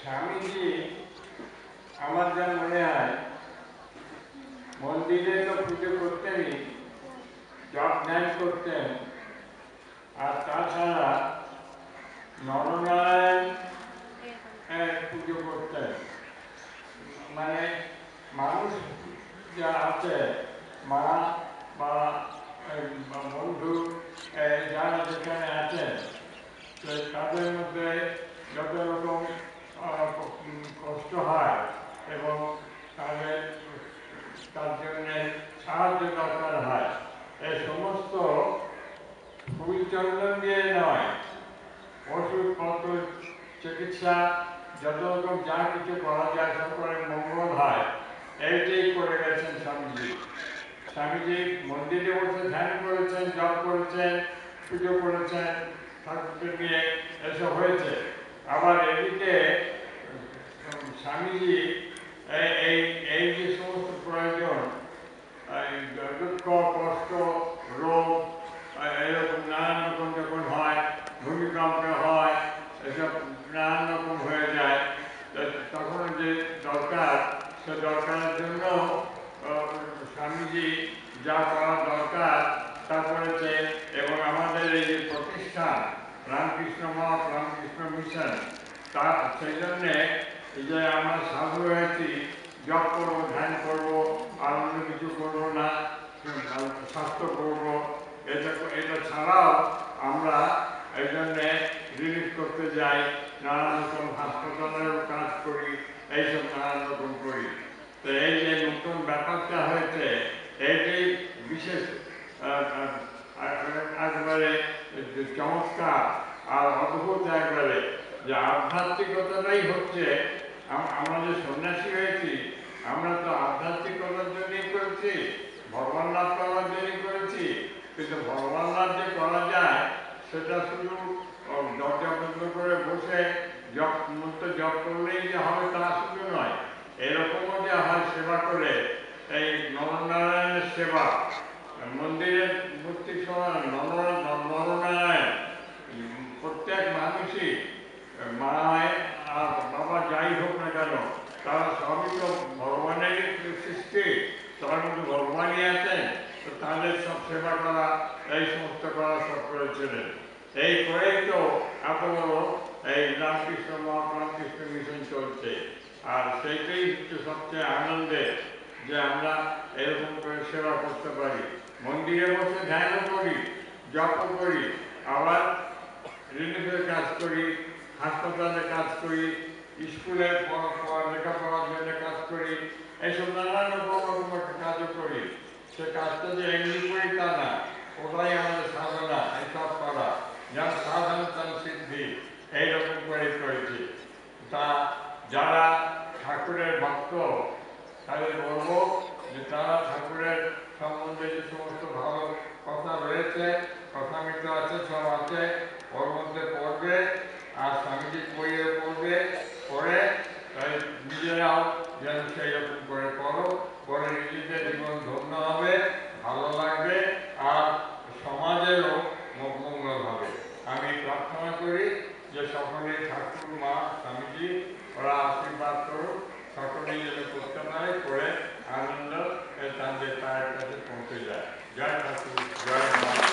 স্বামীজি আমার যা মনে হয় মন্দিরে তো পুজো করতেনই, জপ ধ্যান করতেন, আর তাছাড়া নরনারায়ণ পুজো করতেন। মানে মানুষ যা আছে, মা বা বন্ধু যারা যেখানে আছেন, তাদের মধ্যে যত রকম কষ্ট হয় এবং তার জন্যে সাহায্য দরকার হয়, এই সমস্ত ফুল চন্দন দিয়ে নয়, ওষুধপত্র, চিকিৎসা, যত রকম যা কিছু করা যায় সকলের মঙ্গল হয়, এইটাই করে গেছেন স্বামীজি। স্বামীজি মন্দিরে বসে ধ্যান করেছেন, জপ করেছেন, পুজো করেছেন, ঠাকুরকে নিয়ে এসব হয়েছে। আবার এদিকে স্বামীজি এই এই যে সমস্ত প্রয়োজন, দুঃখ, কষ্ট, রোগ, এরকম নানান রকম যখন হয়, ভূমিকম্প হয়, এসব নানান রকম হয়ে যায়, তখন যে দরকার, সে দরকারের জন্য স্বামীজি যা করা দরকার তা করেছে। এবং আমাদের এই যে প্রতিষ্ঠান রামকৃষ্ণ মঠ, রামকৃষ্ণ মিশন, তা সেই জন্যে যে আমরা সাধু হয়েছি, জপ করবো, ধ্যান করবো, আর অন্য কিছু করবো না, স্বাস্থ্য করবো, এটা ছাড়াও আমরা এই জন্যে রিলিফ করতে যাই, নানান রকম হাসপাতালেও কাজ করি, এইসব নানান রকম করি। তো এই যে নতুন ব্যাপারটা হয়েছে, এইটাই বিশেষ একবারে চমৎকার আর অদ্ভুত, একবারে যে আধ্যাত্মিকতাটাই হচ্ছে। আমরা যে সন্ন্যাসী হয়েছি, আমরা তো আধ্যাত্মিকতার জন্যই করেছি, ভগবান লাভ করার জন্যই করেছি, কিন্তু ভগবান লাভ যে করা যায় সেটা শুধু দরজা বন্ধ করে বসে জপ মন্ত্র জপ করলেই যে হবে তা শুধু নয়, এরকমও যে হয় সেবা করে, এই নরনারায়ণের সেবা, মন্দিরের মূর্তির সময় নরনারায়ণ, প্রত্যেক মানুষই, মায় আর বাবা যাই হোক না কেন, তারা সবই তো ভগবানেরই সৃষ্টি, তার মধ্যে ভগবানই আছেন, তো তাদের সব সেবা করা, এই সমস্ত করা সব করেছিলেন। এই করেই তো এত বড় এই রামকৃষ্ণ মঠ, রামকৃষ্ণ মিশন চলছে। আর সেইটাই হচ্ছে সবচেয়ে আনন্দের, যে আমরা এরকম করে সেবা করতে পারি, মন্দিরে বসে ধ্যানও করি, জপও করি, আবার রিলিফের কাজ করি, হাসপাতালে কাজ করি, স্কুলে লেখাপড়ার জন্য কাজ করি, এইসব নানান রকম কাজও করি। সে কাজটা যে এমনি করি তা না, ওটাই আমাদের সাধনা, এইসব করা, যার সাধন তার সিদ্ধি, এইরকম করে করেছি। তা যারা ঠাকুরের ভক্ত, তাদের বলবো যে তারা ঠাকুরের সম্বন্ধে যে সমস্ত ভালো কথা রয়েছে, কথামিত আছে, সব আছে, ওর মধ্যে পড়বে, আর স্বামীজি বইয়ে পড়বে, পড়ে তাই নিজেরাও যেন সেই রকম করে করো, করে নিজেদের জীবন ধন্য হবে, ভালো লাগবে, আর সমাজেরও মঙ্গল হবে। আমি প্রার্থনা করি যে সকলেই ঠাকুর, মা, স্বামীজি ওরা আশীর্বাদ করুক, সকলেই যেন করতে পারে, করে আনন্দ তাদের পায়ের কাছে পৌঁছে যায়। জয় ঠাকুর, জয় মা।